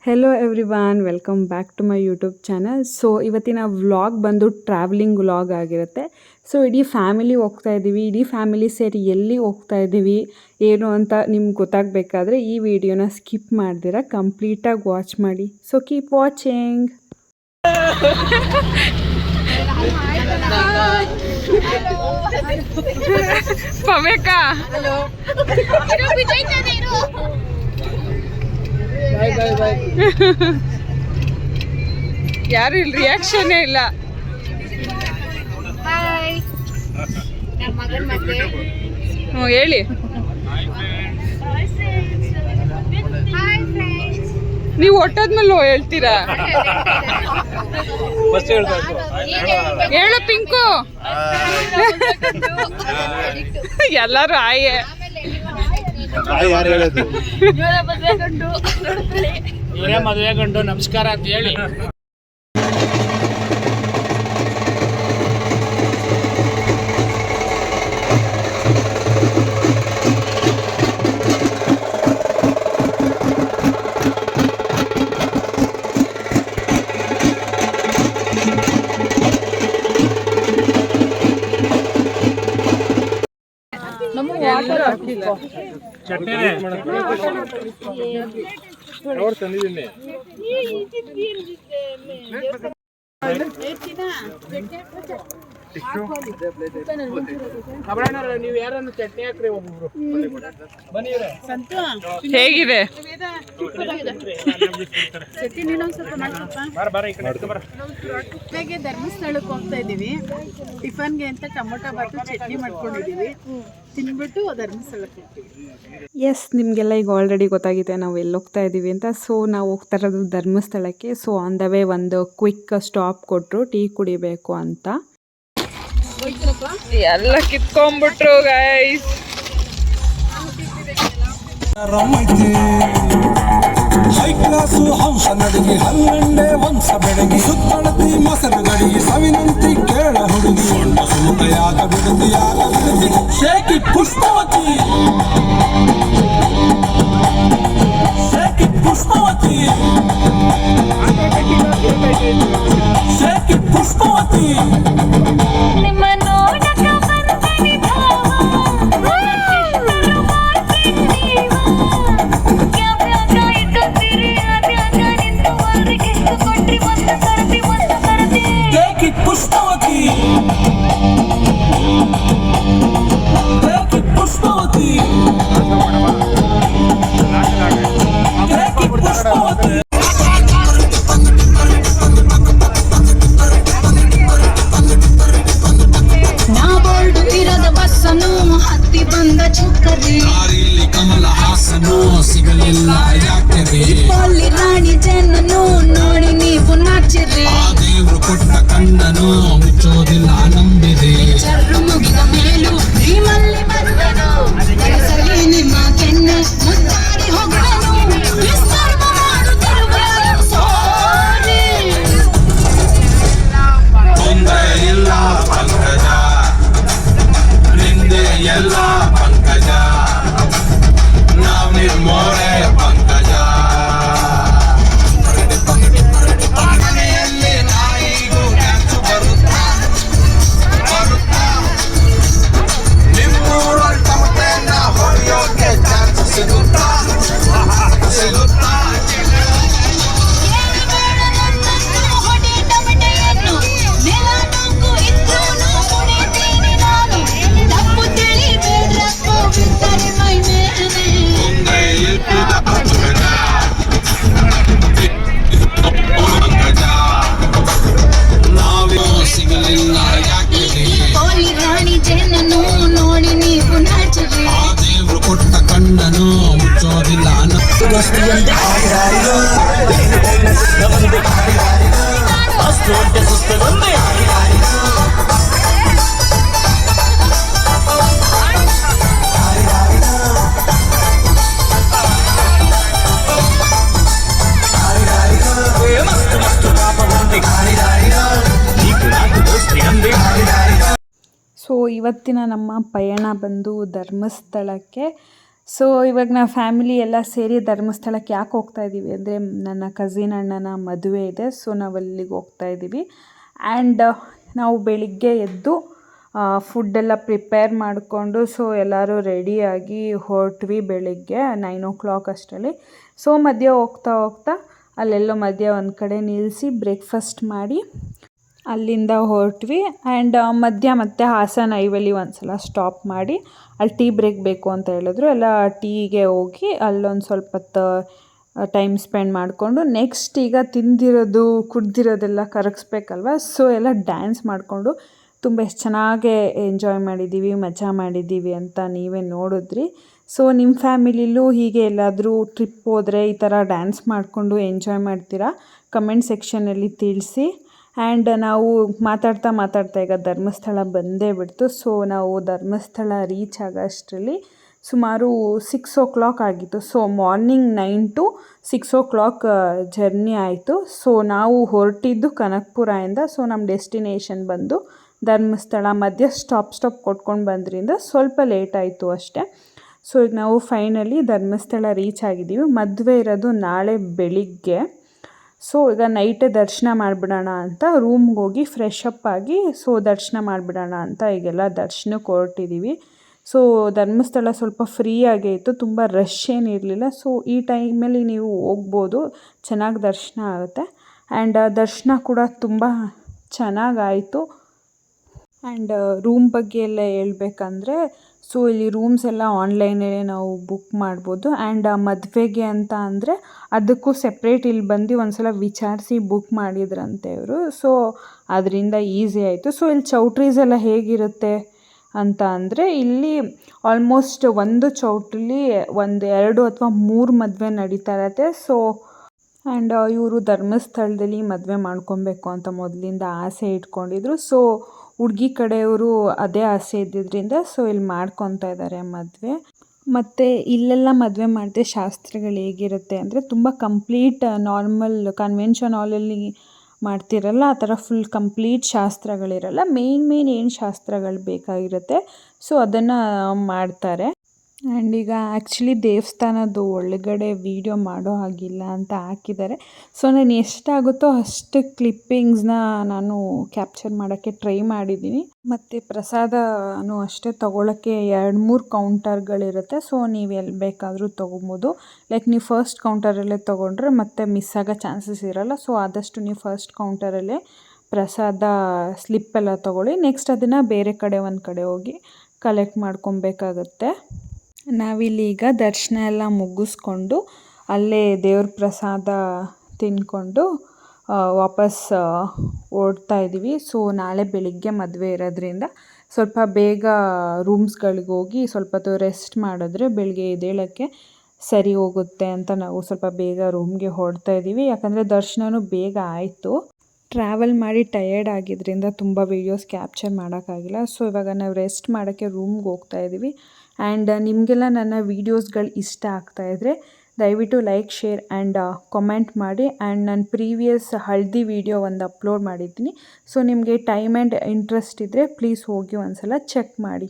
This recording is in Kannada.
Hello everyone, welcome back to my YouTube channel. So ಇವತ್ತಿನ ವ್ಲಾಗ್ ಬಂದು ಟ್ರಾವೆಲಿಂಗ್ ವ್ಲಾಗ್ ಆಗಿರುತ್ತೆ. ಸೊ ಇಡೀ ಫ್ಯಾಮಿಲಿ ಹೋಗ್ತಾ ಇದ್ದೀವಿ. ಇಡೀ ಫ್ಯಾಮಿಲಿ ಸೇರಿ ಎಲ್ಲಿ ಹೋಗ್ತಾ ಇದ್ದೀವಿ ಏನು ಅಂತ ನಿಮ್ಗೆ ಗೊತ್ತಾಗಬೇಕಾದ್ರೆ ಈ ವಿಡಿಯೋನ ಸ್ಕಿಪ್ ಮಾಡ್ದಿರ ಕಂಪ್ಲೀಟಾಗಿ ವಾಚ್ ಮಾಡಿ. So keep watching. ಪವೇಕಾ ಯಾರು ಇಲ್ಲಿ ರಿಯಾಕ್ಷನ್ನೇ ಇಲ್ಲ. ಹ್ಞೂ ಹೇಳಿ. ನೀವು ಒಟ್ಟೋದ್ಮೇಲೆ ಹೇಳ್ತೀರಾ? ಹೇಳು ಪಿಂಕು. ಎಲ್ಲರೂ ಆಯೆ. ಇವರೇ ಮದುವೆ ಗಂಡು ನಮಸ್ಕಾರ ಅಂತ ಹೇಳಿ. ಅವ್ರು ತಂದಿದ್ದೀನಿ. ನೀವು ಯಾರನ್ನು ಚಟ್ನಿ ಹಾಕ್ರಿ ಒಬ್ಬೊಬ್ರು ಬನ್ನಿ. ಹೇಗಿದೆ? ಧರ್ಮಸ್ಥಳಕ್ಕೆ ಹೋಗ್ತಾ ಇದೀವಿ. ಟಿಫನ್ಗೆ ಅಂತ ಟೊಮೊಟೊ ಬಾತು ಚಟ್ನಿ ಮಾಡ್ಕೊಂಡಿದೀವಿ. ತಿನ್ಬಿಟ್ಟು ಧರ್ಮಸ್ಥಳಕ್ಕೆ ಹೋಗ್ತೀವಿ. ಎಸ್, ನಿಮಗೆಲ್ಲ ಈಗ ಆಲ್ರೆಡಿ ಗೊತ್ತಾಗಿದೆ ನಾವು ಎಲ್ಲಿ ಹೋಗ್ತಾ ಇದ್ದೀವಿ ಅಂತ. ಸೊ ನಾವು ಹೋಗ್ತಾ ಇರೋದು ಧರ್ಮಸ್ಥಳಕ್ಕೆ. ಸೊ ಆನ್ ದ ವೇ ಒಂದು ಕ್ವಿಕ್ ಸ್ಟಾಪ್ ಕೊಟ್ಟರು ಟೀ ಕುಡಿಬೇಕು ಅಂತ. ಎಲ್ಲ ಕಿತ್ಕೊಂಡ್ಬಿಟ್ರು ಗೈಸ್. ಹೈ ಕ್ಲಾಸು ಹಂಸ ನಡಿಗೆ ಹಲ್ಲಂಡೆ ವಂಶ ಬೆಳಗಿ ಸುತ್ತಳತಿ ಮೊಸರು ಗಡಿಗೆ ಸವಿನಂತಿ ಕೇಳ ಹುಡುಗಿ ಸೊಂಡ ಸುಮುಖ ಯಾಕ ಬಿಡುತ್ತಿ shake it Pushpavathi shake it Pushpavathi shake it Pushpavathi Pushpavathi Pushpavathi Pushpavathi ನಾ ಬೋರ್ಡು ಇರದ ಬಸ್ಸನು ಹತ್ತಿ ಬಂದ ಚುಕ್ಕರಿ ದಾರಿಲಿ ಕಮಲ ಹಾಸನು ಸಿಗಲಿಲ್ಲ ಯಾಕೆ ಪೊಲ್ಲಿ ರಾಣಿ ಜನನು ನೋಡಿ ನೀವು ನಾಚಿರಿ ದೇವ್ರು ಕೊಟ್ಟ ಕಣ್ಣನು ಮುಚ್ಚೋದಿಲ್ಲ ನಂಬಿದೆ ಚರ್ರು ಮುಗಿದ ಮೇಲೂ ನಿಮ್ಮಲ್ಲಿ ಬಂದನು ಸರಿ ನಿಮ್ಮ ಕೆನ್ನೆ ಮುತ್ತಾಡಿ ಹೋಗನು ವಿಸ್ತರ್ಮ ಮಾಡುತ್ತಿರುವ ಸೋರಿ ತೊಂದರೆ ಇಲ್ಲ ಪಂಕಜ ನಿಂದೆ ಎಲ್ಲ ಪಂಕಜ ನಾವ್ ನಿರ್ಮೋರೆ ಪಂಕಜ ಮನೆಯಲ್ಲಿ ನಾಯಿಗೂ ಕ್ಯಾಚು ಬರುತ್ತಾ ನಿಮ್ಮೂರಲ್ಲಿ ಟಮಟೆನ ಹೊಡೆಯೋಕೆ ಚಾನ್ಸ್ ಸಿಗುತ್ತಾ ಸಿಗಲಿಲ್ಲ ಯಾಕೆ ರಾಣಿ ಜನನು ನೋಡಿ ನೀವು ನಾಚಿರಿ ಆ ದೇವ್ರು ಕೊಟ್ಟ ಕಣ್ಣನು ಮುಚ್ಚೋದಿಲ್ಲ ಸೊ ಇವತ್ತಿನ ನಮ್ಮ ಪಯಣ ಬಂದು ಧರ್ಮಸ್ಥಳಕ್ಕೆ. ಸೊ ಇವಾಗ ನಾವು ಫ್ಯಾಮಿಲಿ ಎಲ್ಲ ಸೇರಿ ಧರ್ಮಸ್ಥಳಕ್ಕೆ ಯಾಕೆ ಹೋಗ್ತಾ ಇದ್ದೀವಿ ಅಂದರೆ ನನ್ನ ಕಸಿನ್ ಅಣ್ಣನ ಮದುವೆ ಇದೆ. ಸೊ ನಾವು ಅಲ್ಲಿಗೆ ಹೋಗ್ತಾ ಇದ್ದೀವಿ. ಆ್ಯಂಡ್ ನಾವು ಬೆಳಿಗ್ಗೆ ಎದ್ದು ಫುಡ್ಡೆಲ್ಲ ಪ್ರಿಪೇರ್ ಮಾಡಿಕೊಂಡು ಸೊ ಎಲ್ಲರೂ ರೆಡಿಯಾಗಿ ಹೊರಟ್ವಿ ಬೆಳಿಗ್ಗೆ 9 o'clock ಅಷ್ಟರಲ್ಲಿ. ಸೊ ಮಧ್ಯೆ ಹೋಗ್ತಾ ಅಲ್ಲೆಲ್ಲೋ ಮಧ್ಯೆ ಒಂದು ಕಡೆ ನಿಲ್ಲಿಸಿ ಬ್ರೇಕ್ಫಾಸ್ಟ್ ಮಾಡಿ ಅಲ್ಲಿಂದ ಹೊರಟ್ವಿ. ಆ್ಯಂಡ್ ಮಧ್ಯ ಮತ್ತೆ ಹಾಸನ ಐವಲ್ಲಿ ಒಂದು ಸಲ ಸ್ಟಾಪ್ ಮಾಡಿ ಅಲ್ಲಿ ಟೀ ಬ್ರೇಕ್ ಬೇಕು ಅಂತ ಹೇಳಿದ್ರು. ಎಲ್ಲ ಟೀಗೆ ಹೋಗಿ ಅಲ್ಲೊಂದು ಸ್ವಲ್ಪ ಹೊತ್ತು ಟೈಮ್ ಸ್ಪೆಂಡ್ ಮಾಡಿಕೊಂಡು ನೆಕ್ಸ್ಟ್ ಈಗ ತಿಂದಿರೋದು ಕುಡ್ದಿರೋದೆಲ್ಲ ಕರಗಿಸ್ಬೇಕಲ್ವ. ಸೊ ಎಲ್ಲ ಡ್ಯಾನ್ಸ್ ಮಾಡಿಕೊಂಡು ತುಂಬ ಎಷ್ಟು ಚೆನ್ನಾಗೇ ಎಂಜಾಯ್ ಮಾಡಿದ್ದೀವಿ, ಮಜಾ ಮಾಡಿದ್ದೀವಿ ಅಂತ ನೀವೇ ನೋಡಿದ್ರಿ. ಸೊ ನಿಮ್ಮ ಫ್ಯಾಮಿಲಿಲೂ ಹೀಗೆ ಎಲ್ಲಾದರೂ ಟ್ರಿಪ್ ಹೋದರೆ ಈ ಥರ ಡ್ಯಾನ್ಸ್ ಮಾಡಿಕೊಂಡು ಎಂಜಾಯ್ ಮಾಡ್ತೀರಾ? ಕಮೆಂಟ್ ಸೆಕ್ಷನಲ್ಲಿ ತಿಳಿಸಿ. ಆ್ಯಂಡ್ ನಾವು ಮಾತಾಡ್ತಾ ಈಗ ಧರ್ಮಸ್ಥಳ ಬಂದೇ ಬಿಡ್ತು. ಸೊ ನಾವು ಧರ್ಮಸ್ಥಳ ರೀಚ್ ಆಗೋಷ್ಟರಲ್ಲಿ ಸುಮಾರು 6 o'clock ಆಗಿತ್ತು. So morning 9 to 6 o'clock journey ಆಯಿತು. ಸೊ ನಾವು ಹೊರಟಿದ್ದು ಕನಕಪುರದಿಂದ. ಸೊ ನಮ್ಮ ಡೆಸ್ಟಿನೇಷನ್ ಬಂದು ಧರ್ಮಸ್ಥಳ. ಮಧ್ಯೆ ಸ್ಟಾಪ್ ಕೊಟ್ಕೊಂಡು ಬಂದ್ರಿಂದ ಸ್ವಲ್ಪ ಲೇಟ್ ಆಯಿತು ಅಷ್ಟೇ. ಸೊ ಈಗ ನಾವು ಫೈನಲಿ ಧರ್ಮಸ್ಥಳ ರೀಚ್ ಆಗಿದ್ದೀವಿ. ಮದುವೆ ಇರೋದು ನಾಳೆ ಬೆಳಿಗ್ಗೆ. ಸೊ ಈಗ ನೈಟೇ ದರ್ಶನ ಮಾಡಿಬಿಡೋಣ ಅಂತ ರೂಮ್ಗೆ ಹೋಗಿ ಫ್ರೆಶ್ ಅಪ್ ಆಗಿ ಸೊ ದರ್ಶನ ಮಾಡಿಬಿಡೋಣ ಅಂತ ಈಗೆಲ್ಲ ದರ್ಶನಕ್ಕೆ ಹೊರಟಿದ್ದೀವಿ. ಸೊ ಧರ್ಮಸ್ಥಳ ಸ್ವಲ್ಪ ಫ್ರೀ ಆಗೇ ಇತ್ತು, ತುಂಬ ರಶ್ ಏನಿರಲಿಲ್ಲ. ಸೊ ಈ ಟೈಮಲ್ಲಿ ನೀವು ಹೋಗ್ಬೋದು, ಚೆನ್ನಾಗಿ ದರ್ಶನ ಆಗುತ್ತೆ. ಆ್ಯಂಡ್ ದರ್ಶನ ಕೂಡ ತುಂಬ ಚೆನ್ನಾಗಾಯಿತು. ಆ್ಯಂಡ್ ರೂಮ್ ಬಗ್ಗೆ ಎಲ್ಲ ಹೇಳ್ಬೇಕಂದ್ರೆ ಸೊ ಇಲ್ಲಿ ರೂಮ್ಸ್ ಎಲ್ಲ ಆನ್ಲೈನಲ್ಲೇ ನಾವು ಬುಕ್ ಮಾಡ್ಬೋದು. ಆ್ಯಂಡ್ ಮದುವೆಗೆ ಅಂತ ಅಂದರೆ ಅದಕ್ಕೂ ಸೆಪ್ರೇಟ್ ಇಲ್ಲಿ ಬಂದು ಒಂದು ಸಲ ವಿಚಾರಿಸಿ ಬುಕ್ ಮಾಡಿದ್ರಂತೆ ಇವರು. ಸೊ ಅದರಿಂದ ಈಸಿ ಆಯಿತು. ಸೊ ಇಲ್ಲಿ ಚೌಟ್ರೀಸ್ ಎಲ್ಲ ಹೇಗಿರುತ್ತೆ ಅಂತ ಅಂದರೆ ಇಲ್ಲಿ ಆಲ್ಮೋಸ್ಟ್ ಒಂದು ಚೌಟ್ರಿಲಿ 1, 2 ಅಥವಾ 3 ಮದುವೆ ನಡೀತಾ ಇರತ್ತೆ. ಸೊ ಆ್ಯಂಡ್ ಇವರು ಧರ್ಮಸ್ಥಳದಲ್ಲಿ ಮದುವೆ ಮಾಡ್ಕೊಬೇಕು ಅಂತ ಮೊದಲಿಂದ ಆಸೆ ಇಟ್ಕೊಂಡಿದ್ರು. ಸೊ ಹುಡುಗಿ ಕಡೆಯವರು ಅದೇ ಆಸೆ ಇದ್ದಿದ್ದರಿಂದ ಸೊ ಇಲ್ಲಿ ಮಾಡ್ಕೊತಾ ಇದ್ದಾರೆ ಮದುವೆ. ಮತ್ತು ಇಲ್ಲೆಲ್ಲ ಮದುವೆ ಮಾಡಿದ್ರೆ ಶಾಸ್ತ್ರಗಳು ಹೇಗಿರುತ್ತೆ ಅಂದರೆ ತುಂಬ ಕಂಪ್ಲೀಟ್ ನಾರ್ಮಲ್ ಕನ್ವೆನ್ಷನ್ ಹಾಲಲ್ಲಿ ಮಾಡ್ತಿರಲ್ಲ ಆ ಥರ ಫುಲ್ ಕಂಪ್ಲೀಟ್ ಶಾಸ್ತ್ರಗಳಿರಲ್ಲ. ಮೇನ್ ಏನು ಶಾಸ್ತ್ರಗಳು ಬೇಕಾಗಿರುತ್ತೆ ಸೊ ಅದನ್ನು ಮಾಡ್ತಾರೆ. ಆ್ಯಂಡ್ ಈಗ ಆ್ಯಕ್ಚುಲಿ ದೇವಸ್ಥಾನದ್ದು ಒಳಗಡೆ ವೀಡಿಯೋ ಮಾಡೋ ಹಾಗಿಲ್ಲ ಅಂತ ಹಾಕಿದ್ದಾರೆ. ಸೊ ನಾನು ಎಷ್ಟಾಗುತ್ತೋ ಅಷ್ಟು ಕ್ಲಿಪ್ಪಿಂಗ್ಸ್ನ ನಾನು ಕ್ಯಾಪ್ಚರ್ ಮಾಡೋಕ್ಕೆ ಟ್ರೈ ಮಾಡಿದ್ದೀನಿ. ಮತ್ತು ಪ್ರಸಾದನೂ ಅಷ್ಟೇ ತೊಗೊಳಕ್ಕೆ 2-3 ಕೌಂಟರ್ಗಳಿರುತ್ತೆ. ಸೊ ನೀವು ಎಲ್ಲಿ ಬೇಕಾದರೂ ತೊಗೊಬೋದು. ಲೈಕ್ ನೀವು ಫಸ್ಟ್ ಕೌಂಟರಲ್ಲೇ ತೊಗೊಂಡ್ರೆ ಮತ್ತೆ ಮಿಸ್ ಆಗೋ ಚಾನ್ಸಸ್ ಇರೋಲ್ಲ. ಸೊ ಆದಷ್ಟು ನೀವು ಫಸ್ಟ್ ಕೌಂಟರಲ್ಲೇ ಪ್ರಸಾದ ಸ್ಲಿಪ್ಪೆಲ್ಲ ತೊಗೊಳ್ಳಿ. ನೆಕ್ಸ್ಟ್ ಅದನ್ನು ಬೇರೆ ಕಡೆ ಒಂದು ಕಡೆ ಹೋಗಿ ಕಲೆಕ್ಟ್ ಮಾಡ್ಕೊಬೇಕಾಗತ್ತೆ. ನಾವಿಲ್ಲಿ ಈಗ ದರ್ಶನ ಎಲ್ಲ ಮುಗಿಸ್ಕೊಂಡು ಅಲ್ಲೇ ದೇವ್ರ ಪ್ರಸಾದ ತಿಂದ್ಕೊಂಡು ವಾಪಸ್ ಓಡ್ತಾ ಇದ್ದೀವಿ. ಸೊ ನಾಳೆ ಬೆಳಿಗ್ಗೆ ಮದುವೆ ಇರೋದ್ರಿಂದ ಸ್ವಲ್ಪ ಬೇಗ ರೂಮ್ಸ್ಗಳಿಗೆ ಹೋಗಿ ಸ್ವಲ್ಪ ಹೊತ್ತು ರೆಸ್ಟ್ ಮಾಡಿದ್ರೆ ಬೆಳಿಗ್ಗೆ ಎದ್ದೇಳೋಕ್ಕೆ ಸರಿ ಹೋಗುತ್ತೆ ಅಂತ ನಾವು ಸ್ವಲ್ಪ ಬೇಗ ರೂಮ್ಗೆ ಹೊರಡ್ತಾ ಇದ್ದೀವಿ. ಯಾಕಂದರೆ ದರ್ಶನವೂ ಬೇಗ ಆಯಿತು. ಟ್ರಾವೆಲ್ ಮಾಡಿ ಟಯರ್ಡ್ ಆಗಿದ್ದರಿಂದ ತುಂಬ ವೀಡಿಯೋಸ್ ಕ್ಯಾಪ್ಚರ್ ಮಾಡೋಕ್ಕಾಗಿಲ್ಲ. ಸೊ ಇವಾಗ ನಾವು ರೆಸ್ಟ್ ಮಾಡೋಕ್ಕೆ ರೂಮ್ಗೆ ಹೋಗ್ತಾ ಇದ್ದೀವಿ. ಆ್ಯಂಡ್ ನಿಮಗೆಲ್ಲ ನನ್ನ ವೀಡಿಯೋಸ್ಗಳು ಇಷ್ಟ ಆಗ್ತಾಯಿದ್ರೆ ದಯವಿಟ್ಟು ಲೈಕ್, ಶೇರ್ ಆ್ಯಂಡ್ ಕಮೆಂಟ್ ಮಾಡಿ. ಆ್ಯಂಡ್ ನಾನು ಪ್ರೀವಿಯಸ್ ಹಳದಿ ವೀಡಿಯೋ ಒಂದು ಅಪ್ಲೋಡ್ ಮಾಡಿದ್ದೀನಿ. ಸೊ ನಿಮಗೆ ಟೈಮ್ ಆ್ಯಂಡ್ ಇಂಟ್ರೆಸ್ಟ್ ಇದ್ದರೆ ಪ್ಲೀಸ್ ಹೋಗಿ ಒಂದು ಸಲ ಚೆಕ್ ಮಾಡಿ.